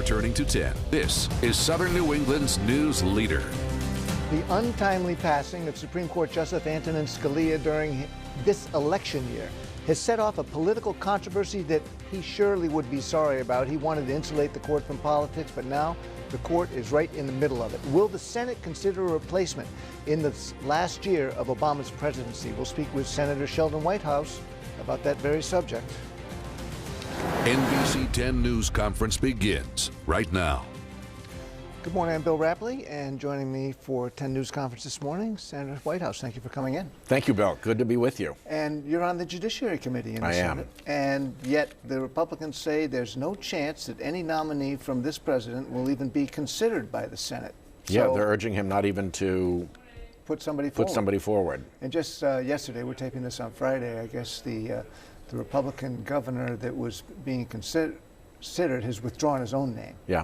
returning to 10. This is Southern New England's news leader. The untimely passing of Supreme Court Justice Antonin Scalia during this election year has set off a political controversy that he surely would be sorry about. He wanted to insulate the court from politics, but now the court is right in the middle of it. Will the Senate consider a replacement in the last year of Obama's presidency? We'll speak with Senator Sheldon Whitehouse about that very subject. NBC 10 News Conference begins right now. Good morning, I'm Bill Rapley, and joining me for 10 News Conference this morning, Senator Whitehouse. Thank you for coming in. Thank you, Bill. Good to be with you. And you're on the Judiciary Committee in the Senate. And yet the Republicans say there's no chance that any nominee from this president will even be considered by the Senate. Yeah, they're urging him not even to put somebody forward. And just yesterday, we're taping this on Friday, I guess the Republican governor that was being considered has withdrawn his own name. Yeah.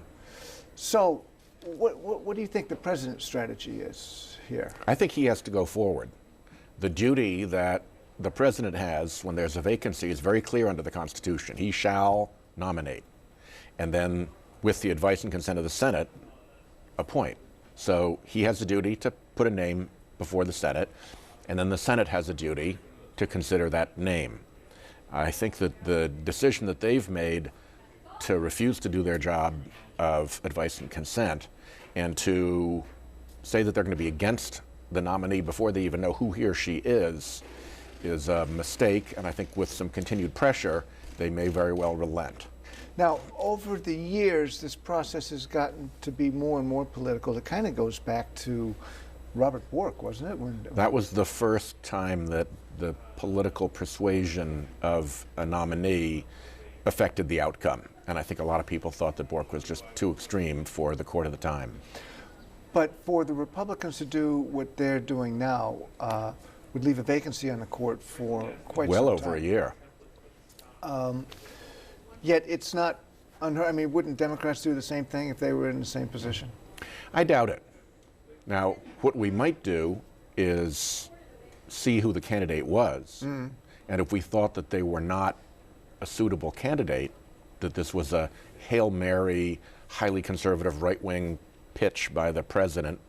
So what do you think the president's strategy is here? I think he has to go forward. The duty that the president has when there's a vacancy is very clear under the Constitution. He shall nominate, and then with the advice and consent of the Senate, appoint. So he has a duty to put a name before the Senate, and then the Senate has a duty to consider that name. I think that the decision that they've made to refuse to do their job of advice and consent and to say that they're going to be against the nominee before they even know who he or she is a mistake, and I think with some continued pressure, they may very well relent. Now, over the years, this process has gotten to be more and more political. It kind of goes back to Robert Bork, wasn't it? That was the first time that the political persuasion of a nominee affected the outcome. And I think a lot of people thought that Bork was just too extreme for the court of the time. But for the Republicans to do what they're doing now would leave a vacancy on the court for quite some time. Well over a year. Yet it's not unheard. I mean, wouldn't Democrats do the same thing if they were in the same position? I doubt it. Now, what we might do is see who the candidate was. And if we thought that they were not a suitable candidate, that this was a Hail Mary, highly conservative right-wing pitch by the president,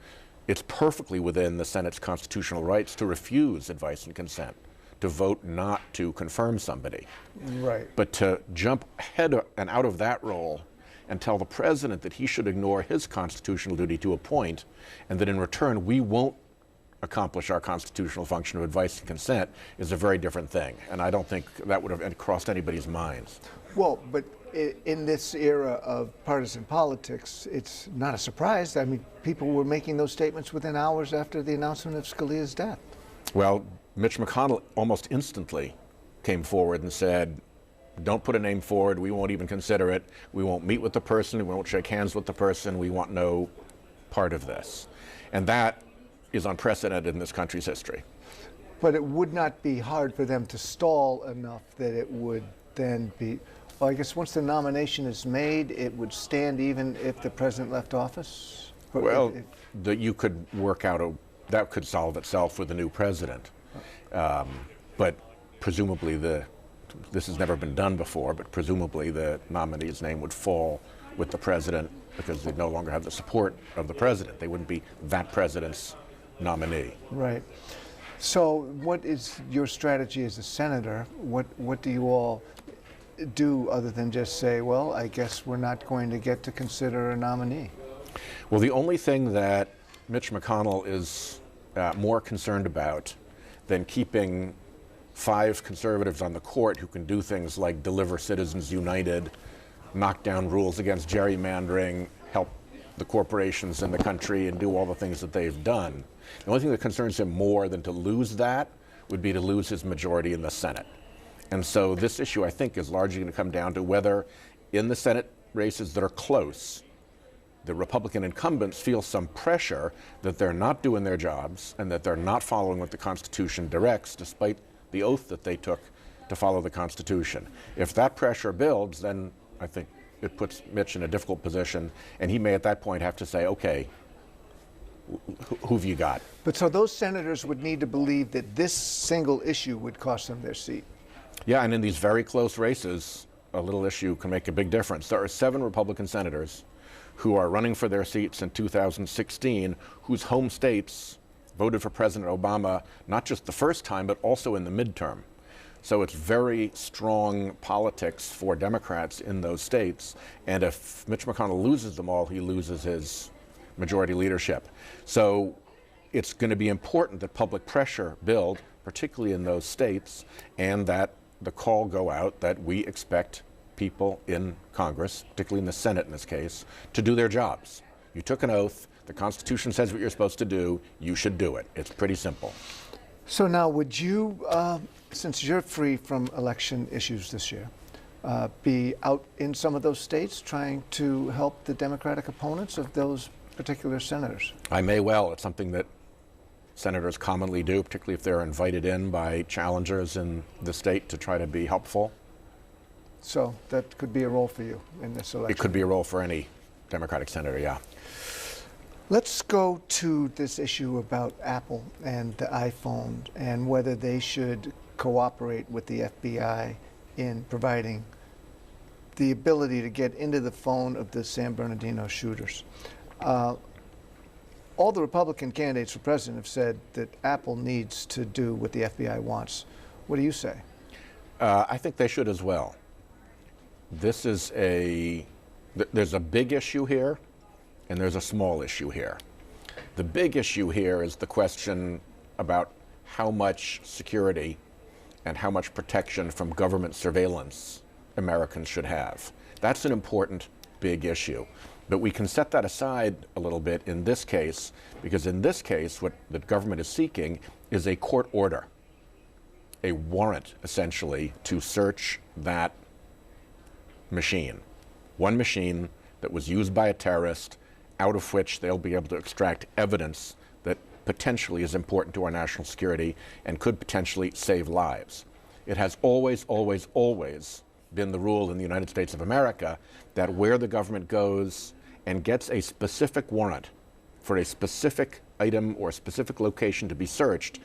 it's perfectly within the Senate's constitutional rights to refuse advice and consent, to vote not to confirm somebody. Right. But to jump ahead and out of that role and tell the president that he should ignore his constitutional duty to appoint, and that in return we won't accomplish our constitutional function of advice and consent, is a very different thing. And I don't think that would have crossed anybody's minds. Well, but in this era of partisan politics, it's not a surprise. I mean, people were making those statements within hours after the announcement of Scalia's death. Well, Mitch McConnell almost instantly came forward and said, don't put a name forward, we won't even consider it, we won't meet with the person, we won't shake hands with the person, we want no part of this. And that is unprecedented in this country's history. But it would not be hard for them to stall enough that it would then be, well, I guess once the nomination is made, it would stand even if the president left office? Well, you could work out that could solve itself with a new president. But presumably this has never been done before, but presumably the nominee's name would fall with the president because they'd no longer have the support of the president. They wouldn't be that president's nominee. Right. So what is your strategy as a senator? What do you all do other than just say, well, I guess we're not going to get to consider a nominee? Well, the only thing that Mitch McConnell is more concerned about than keeping 5 conservatives on the court who can do things like deliver Citizens United, knock down rules against gerrymandering, help the corporations in the country and do all the things that they've done. The only thing that concerns him more than to lose that would be to lose his majority in the Senate. And so this issue, I think, is largely going to come down to whether in the Senate races that are close, the Republican incumbents feel some pressure that they're not doing their jobs and that they're not following what the Constitution directs, despite the oath that they took to follow the Constitution. If that pressure builds, then I think it puts Mitch in a difficult position, and he may at that point have to say, okay, who've you got? But so those senators would need to believe that this single issue would cost them their seat. Yeah, and in these very close races, a little issue can make a big difference. There are 7 Republican senators who are running for their seats in 2016 whose home states voted for President Obama not just the first time, but also in the midterm. So it's very strong politics for Democrats in those states. And if Mitch McConnell loses them all, he loses his majority leadership. So it's going to be important that public pressure build, particularly in those states, and that the call go out that we expect people in Congress, particularly in the Senate in this case, to do their jobs. You took an oath. The Constitution says what you're supposed to do. You should do it. It's pretty simple. So now, would you, since you're free from election issues this year, be out in some of those states trying to help the Democratic opponents of those particular senators? I may well. It's something that senators commonly do, particularly if they're invited in by challengers in the state to try to be helpful. So that could be a role for you in this election? It could be a role for any Democratic senator, yeah. Let's go to this issue about Apple and the iPhone and whether they should cooperate with the FBI in providing the ability to get into the phone of the San Bernardino shooters. All the Republican candidates for president have said that Apple needs to do what the FBI wants. What do you say? I think they should as well. This is there's a big issue here, and there's a small issue here. The big issue here is the question about how much security and how much protection from government surveillance Americans should have. That's an important, big issue. But we can set that aside a little bit in this case, because in this case, what the government is seeking is a court order, a warrant, essentially, to search that machine. One machine that was used by a terrorist, out of which they'll be able to extract evidence that potentially is important to our national security and could potentially save lives. It has always, always, always been the rule in the United States of America that where the government goes and gets a specific warrant for a specific item or a specific location to be searched,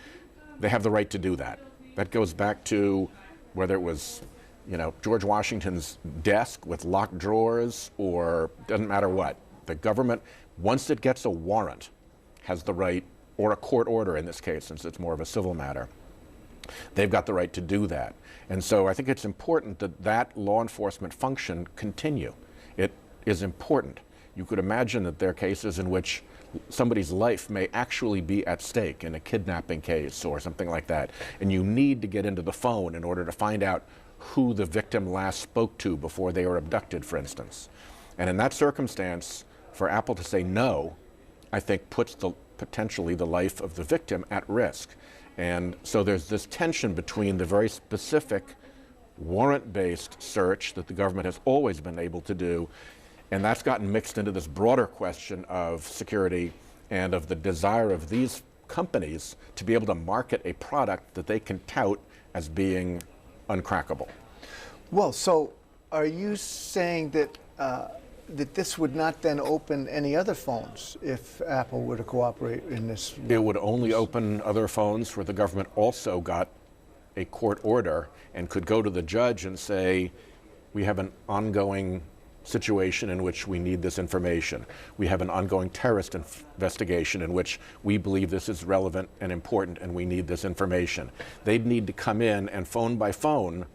they have the right to do that. That goes back to whether it was, George Washington's desk with locked drawers, or doesn't matter what. The government, once it gets a warrant, has the right, or a court order in this case, since it's more of a civil matter, they've got the right to do that. And so I think it's important that that law enforcement function continue. It is important. You could imagine that there are cases in which somebody's life may actually be at stake in a kidnapping case or something like that, and you need to get into the phone in order to find out who the victim last spoke to before they were abducted, for instance. And in that circumstance, for Apple to say no, I think puts potentially the life of the victim at risk. And so there's this tension between the very specific warrant-based search that the government has always been able to do, and that's gotten mixed into this broader question of security and of the desire of these companies to be able to market a product that they can tout as being uncrackable. Well, so are you saying that that this would not then open any other phones if Apple were to cooperate in this? It would only open other phones where the government also got a court order and could go to the judge and say, we have an ongoing situation in which we need this information. We have an ongoing terrorist investigation in which we believe this is relevant and important and we need this information. They'd need to come in and phone by phone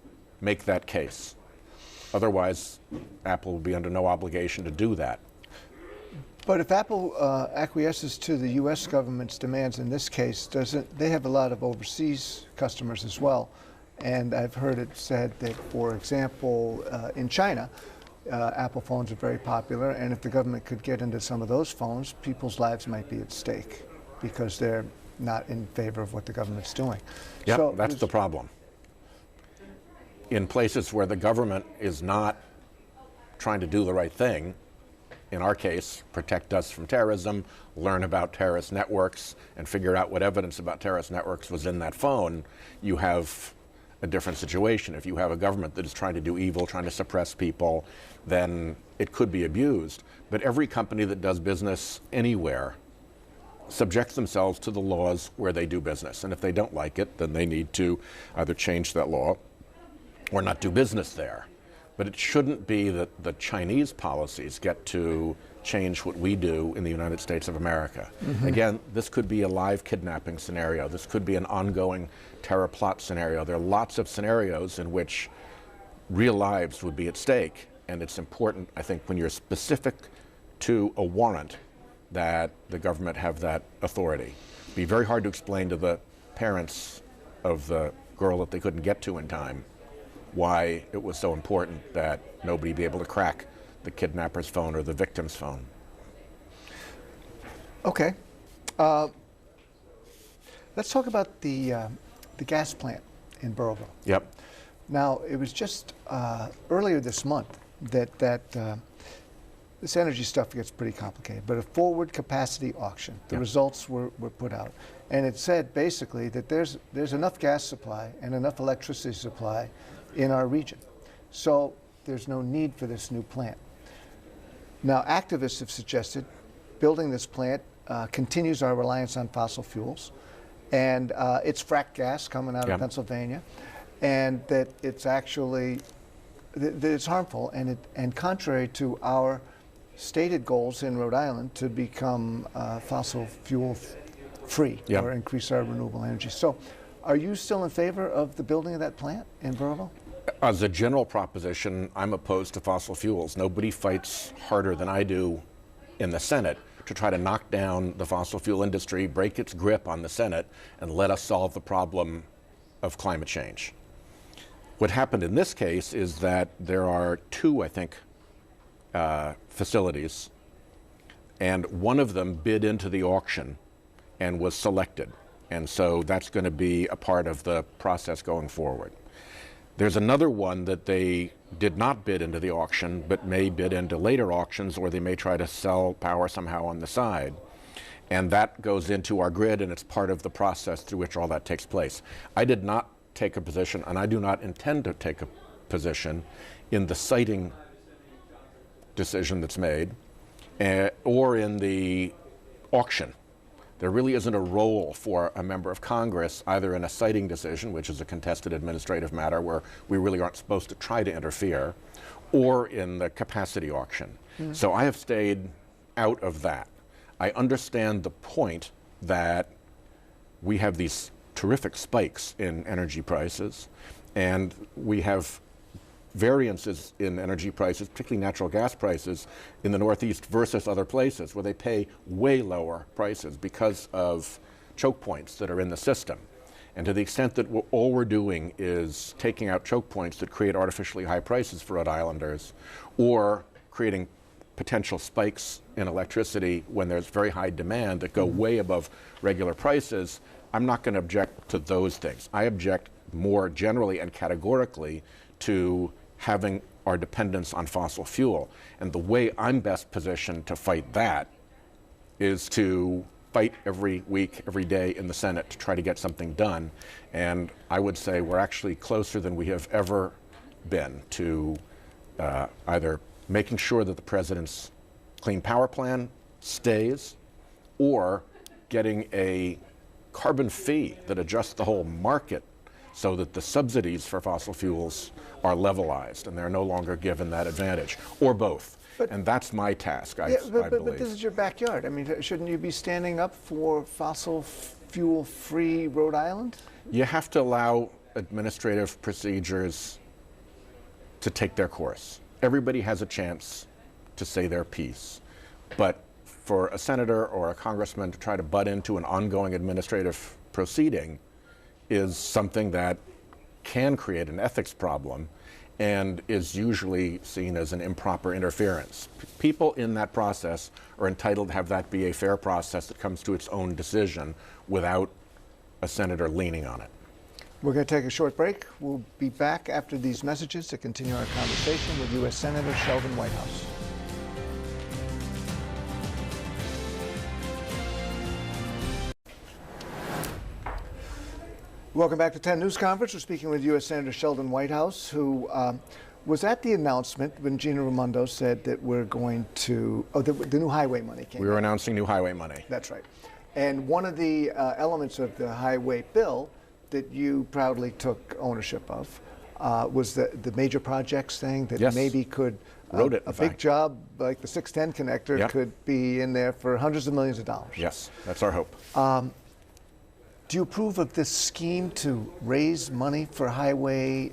make that case. Otherwise, Apple will be under no obligation to do that. But if Apple acquiesces to the U.S. government's demands in this case, they have a lot of overseas customers as well. And I've heard it said that, for example, in China, Apple phones are very popular, and if the government could get into some of those phones, people's lives might be at stake because they're not in favor of what the government's doing. Yeah, so that's the problem. In places where the government is not trying to do the right thing, in our case, protect us from terrorism, learn about terrorist networks, and figure out what evidence about terrorist networks was in that phone, you have a different situation. If you have a government that is trying to do evil, trying to suppress people, then it could be abused. But every company that does business anywhere subjects themselves to the laws where they do business. And if they don't like it, then they need to either change that law or not do business there. But it shouldn't be that the Chinese policies get to change what we do in the United States of America. Again, this could be a live kidnapping scenario. This could be an ongoing terror plot scenario. There are lots of scenarios in which real lives would be at stake. And it's important, I think, when you're specific to a warrant, that the government have that authority. It'd be very hard to explain to the parents of the girl that they couldn't get to in time why it was so important that nobody be able to crack the kidnapper's phone or the victim's phone. Okay. Let's talk about the gas plant in Burrillville. Yep. Now, it was just earlier this month that this energy stuff gets pretty complicated, but a forward capacity auction. The results were put out. And it said basically that there's enough gas supply and enough electricity supply in our region. So there's no need for this new plant. Now, activists have suggested building this plant continues our reliance on fossil fuels, and it's fracked gas coming out of Pennsylvania, and that it's actually that it's harmful and contrary to our stated goals in Rhode Island to become fossil fuel free or increase our renewable energy. So, are you still in favor of the building of that plant in Burrillville? As a general proposition, I'm opposed to fossil fuels. Nobody fights harder than I do in the Senate to try to knock down the fossil fuel industry, break its grip on the Senate, and let us solve the problem of climate change. What happened in this case is that there are two, I think, facilities, and one of them bid into the auction and was selected. And so that's going to be a part of the process going forward. There's another one that they did not bid into the auction, but may bid into later auctions, or they may try to sell power somehow on the side. And that goes into our grid, and it's part of the process through which all that takes place. I did not take a position, and I do not intend to take a position in the siting decision that's made, or in the auction. There really isn't a role for a member of Congress, either in a siting decision, which is a contested administrative matter where we really aren't supposed to try to interfere, or in the capacity auction. So I have stayed out of that. I understand the point that we have these terrific spikes in energy prices, and we have variances in energy prices, particularly natural gas prices, in the Northeast versus other places where they pay way lower prices because of choke points that are in the system. And to the extent that all we're doing is taking out choke points that create artificially high prices for Rhode Islanders, or creating potential spikes in electricity when there's very high demand that go way above regular prices, I'm not going to object to those things. I object more generally and categorically to having our dependence on fossil fuel. And the way I'm best positioned to fight that is to fight every week, every day in the Senate to try to get something done. And I would say we're actually closer than we have ever been to either making sure that the president's Clean Power Plan stays, or getting a carbon fee that adjusts the whole market so that the subsidies for fossil fuels are levelized and they're no longer given that advantage, or both. And that's my task, I believe. But this is your backyard. I mean, shouldn't you be standing up for fossil fuel-free Rhode Island? You have to allow administrative procedures to take their course. Everybody has a chance to say their piece. But for a senator or a congressman to try to butt into an ongoing administrative proceeding is something that can create an ethics problem and is usually seen as an improper interference. People in that process are entitled to have that be a fair process that comes to its own decision without a senator leaning on it. We're going to take a short break. We'll be back after these messages to continue our conversation with U.S. Senator Sheldon Whitehouse. Welcome back to 10 News Conference. We're speaking with U.S. Senator Sheldon Whitehouse, who was at the announcement when Gina Raimondo said that we're going to, the new highway money came. We were announcing new highway money. That's right. And one of the elements of the highway bill that you proudly took ownership of was the major projects thing that Yes. maybe could, Wrote it, a in big fact. job like the 610 connector Yep. could be in there for hundreds of millions of dollars. Yes, that's our hope. Do you approve of this scheme to raise money for highway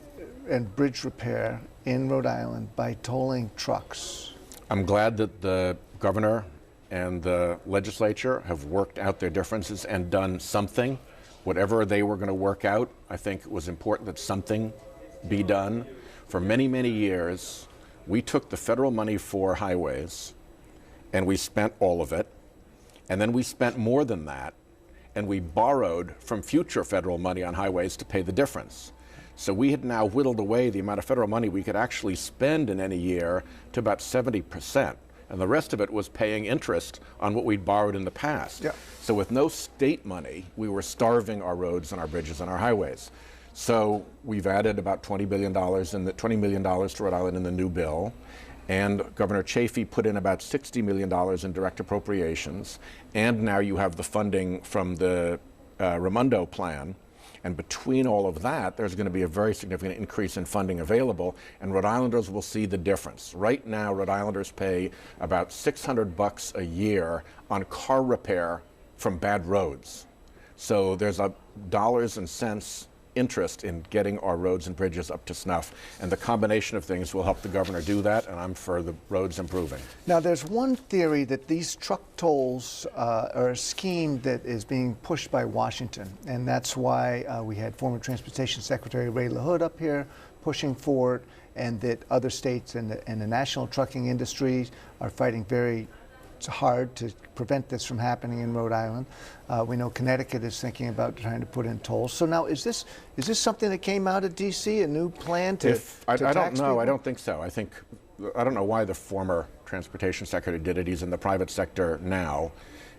and bridge repair in Rhode Island by tolling trucks? I'm glad that the governor and the legislature have worked out their differences and done something. Whatever they were going to work out, I think it was important that something be done. For many, many years, we took the federal money for highways and we spent all of it. And then we spent more than that, and we borrowed from future federal money on highways to pay the difference. So we had now whittled away the amount of federal money we could actually spend in any year to about 70%. And the rest of it was paying interest on what we'd borrowed in the past. Yeah. So with no state money, we were starving our roads and our bridges and our highways. So we've added about $20 million to Rhode Island in the new bill. And Governor Chafee put in about $60 million in direct appropriations. And now you have the funding from the Raimondo plan. And between all of that, there's going to be a very significant increase in funding available, and Rhode Islanders will see the difference. Right now, Rhode Islanders pay about $600 a year on car repair from bad roads. So there's a dollars and cents interest in getting our roads and bridges up to snuff, and the combination of things will help the governor do that, and I'm for the roads improving. Now, there's one theory that these truck tolls are a scheme that is being pushed by Washington, and that's why we had former Transportation Secretary Ray LaHood up here pushing for it, and that other states and the national trucking industry are fighting very hard to prevent this from happening in Rhode Island. We know Connecticut is thinking about trying to put in tolls. So now, is this something that came out of D.C., a new plan to I don't tax know. people? I don't think so. I don't know why the former Transportation Secretary did it. He's in the private sector now.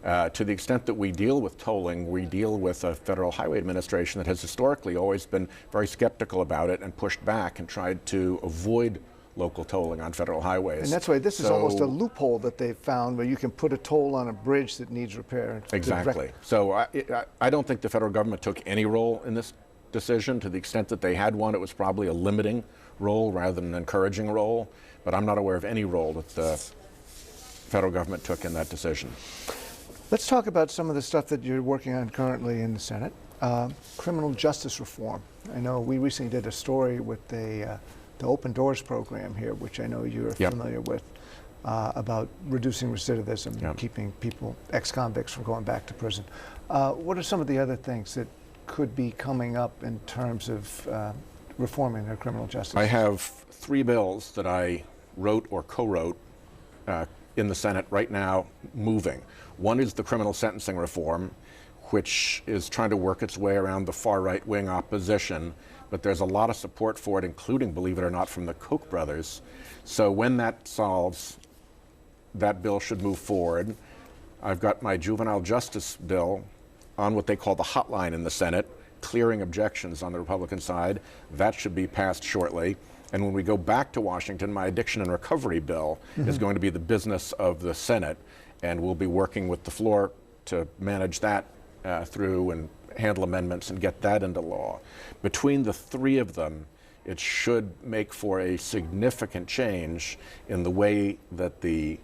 To the extent that we deal with tolling, we deal with a Federal Highway Administration that has historically always been very skeptical about it and pushed back and tried to avoid local tolling on federal highways. And that's why this is almost a loophole that they've found where you can put a toll on a bridge that needs repair. Exactly. So I don't think the federal government took any role in this decision. To the extent that they had one, it was probably a limiting role rather than an encouraging role. But I'm not aware of any role that the federal government took in that decision. Let's talk about some of the stuff that you're working on currently in the Senate. Criminal justice reform. I know we recently did a story with the Open Doors program here, which I know you're familiar with, about reducing recidivism, keeping people, ex-convicts, from going back to prison. What are some of the other things that could be coming up in terms of reforming their criminal justice? I have 3 bills that I wrote or co-wrote in the Senate right now moving. One is the criminal sentencing reform, which is trying to work its way around the far right-wing opposition, but there's a lot of support for it, including, believe it or not, from the Koch brothers. So when that solves, that bill should move forward. I've got my juvenile justice bill on what they call the hotline in the Senate, clearing objections on the Republican side. That should be passed shortly. And when we go back to Washington, my addiction and recovery bill is going to be the business of the Senate, and we'll be working with the floor to manage that through and handle amendments and get that into law. Between the 3 of them, it should make for a significant change in the way that the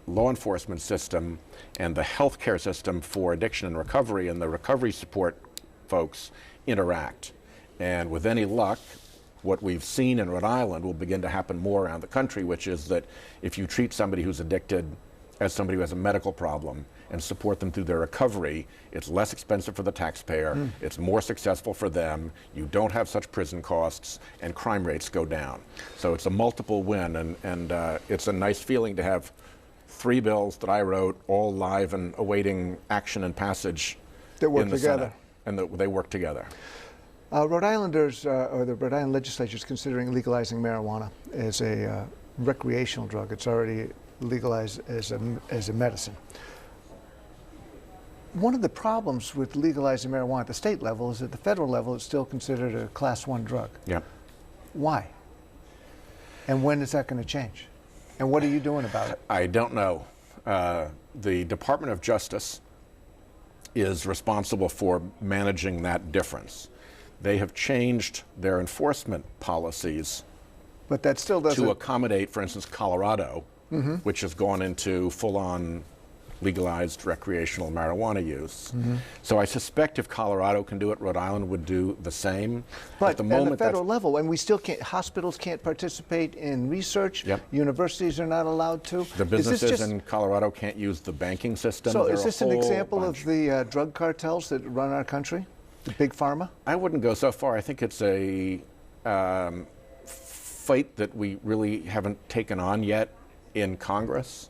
law enforcement system and the healthcare system for addiction and recovery and the recovery support folks interact. And with any luck, what we've seen in Rhode Island will begin to happen more around the country, which is that if you treat somebody who's addicted as somebody who has a medical problem and support them through their recovery, it's less expensive for the taxpayer, it's more successful for them, you don't have such prison costs, and crime rates go down. So it's a multiple win, and it's a nice feeling to have 3 bills that I wrote, all live and awaiting action and passage that work in the together. Senate, and they work together. Rhode Islanders, or the Rhode Island legislature, is considering legalizing marijuana as a recreational drug. It's already legalized as a medicine. One of the problems with legalizing marijuana at the state level is at the federal level it's still considered a Class 1 drug. Yeah. Why? And when is that going to change? And what are you doing about it? I don't know. The Department of Justice is responsible for managing that difference. they have changed their enforcement policies But that still doesn't... to accommodate, for instance, Colorado, which has gone into full-on legalized recreational marijuana use. So I suspect if Colorado can do it, Rhode Island would do the same. But at the at moment, the federal level, and we still can't, hospitals can't participate in research, Yep. universities are not allowed to. the businesses just, in Colorado can't use the banking system. So There is are a this an whole example bunch. of the drug cartels that run our country? The big pharma? I wouldn't go so far. I think it's a fight that we really haven't taken on yet in Congress,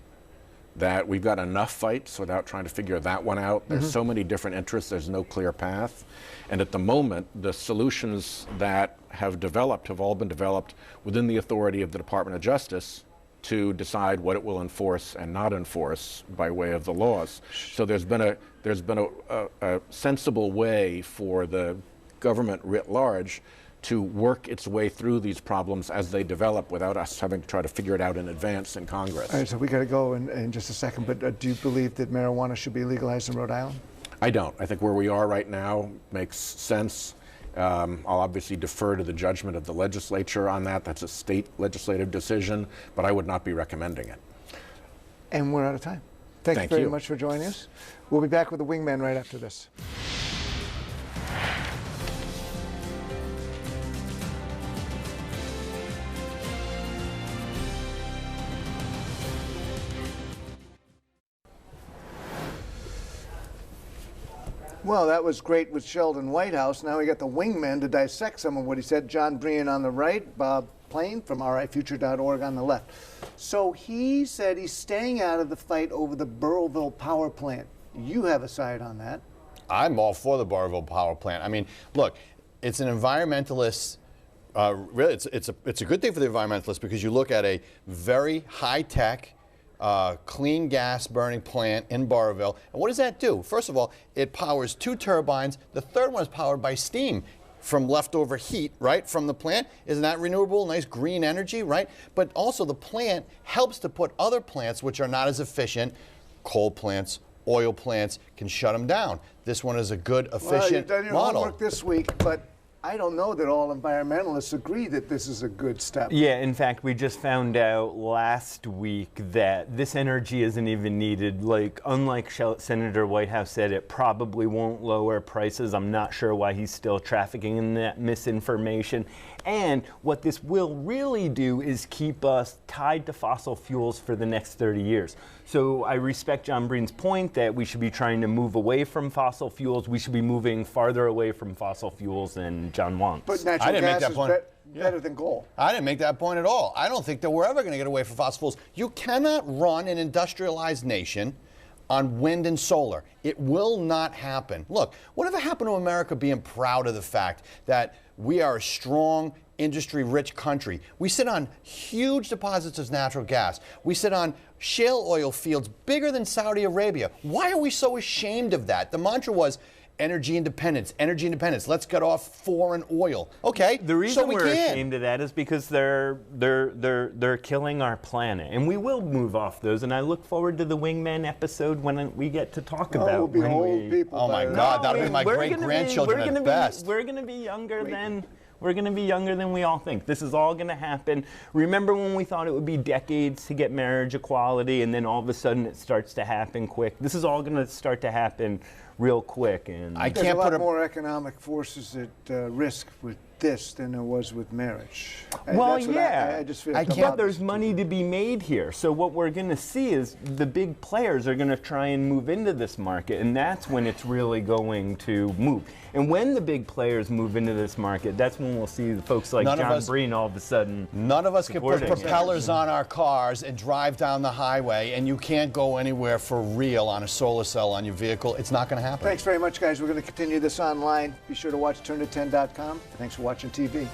that we've got enough fights without trying to figure that one out. There's so many different interests, there's no clear path. And at the moment, the solutions that have developed have all been developed within the authority of the Department of Justice to decide what it will enforce and not enforce by way of the laws. So there's been a sensible way for the government writ large to work its way through these problems as they develop without us having to try to figure it out in advance in Congress. All right, so we got to go in just a second, but do you believe that marijuana should be legalized in Rhode Island? I don't. I think where we are right now makes sense. I'll obviously defer to the judgment of the legislature on that. That's a state legislative decision, but I would not be recommending it. And we're out of time. Thank you very much for joining us. We'll be back with the Wingman right after this. Well, that was great with Sheldon Whitehouse. Now we got the Wingman to dissect some of what he said. John Breen on the right, Bob Plain from rifuture.org on the left. So he said he's staying out of the fight over the Burrillville power plant. You have a side on that. I'm all for the Burrillville power plant. I mean, look, it's an environmentalist. Really, it's a good thing for the environmentalists because you look at a very high-tech, clean gas burning plant in Burrillville. And what does that do? First of all, it powers 2 turbines. The third one is powered by steam from leftover heat, right, from the plant. Isn't that renewable, nice green energy, right? But also the plant helps to put other plants which are not as efficient, coal plants, oil plants, can shut them down. This one is a good, efficient well, you've done your model. homework this week, but I don't know that all environmentalists agree that this is a good step. Yeah, in fact, we just found out last week that this energy isn't even needed. Like, unlike Senator Whitehouse said, it probably won't lower prices. I'm not sure why he's still trafficking in that misinformation. And what this will really do is keep us tied to fossil fuels for the next 30 years. So I respect John Breen's point that we should be trying to move away from fossil fuels. We should be moving farther away from fossil fuels than John wants. But natural gas is better than coal. I didn't make that point at all. I don't think that we're ever going to get away from fossil fuels. You cannot run an industrialized nation on wind and solar. It will not happen. Look, whatever happened to America being proud of the fact that we are a strong, industry-rich country? We sit on huge deposits of natural gas. We sit on shale oil fields bigger than Saudi Arabia. Why are we so ashamed of that? The mantra was energy independence, energy independence. Let's get off foreign oil. Okay, the reason we're ashamed of that is because they're killing our planet, and we will move off those. And I look forward to the Wingman episode when we get to talk about. We'll be old people. Oh my God, that'll be my great grandchildren at best. We're going to be younger than. We're going to be younger than we all think. This is all going to happen. Remember when we thought it would be decades to get marriage equality, and then all of a sudden it starts to happen quick? This is all going to start to happen real quick. And there's a lot more economic forces at risk with this than there was with marriage. Well, yeah. I just feel but there's money to be made here. So what we're going to see is the big players are going to try and move into this market, and that's when it's really going to move. And when the big players move into this market, that's when we'll see the folks like John Breen all of a sudden. None of us can put propellers on our cars and drive down the highway, and you can't go anywhere for real on a solar cell on your vehicle. It's not going to happen. Thanks very much, guys. We're going to continue this online. Be sure to watch turn10.com. Thanks for watching TV.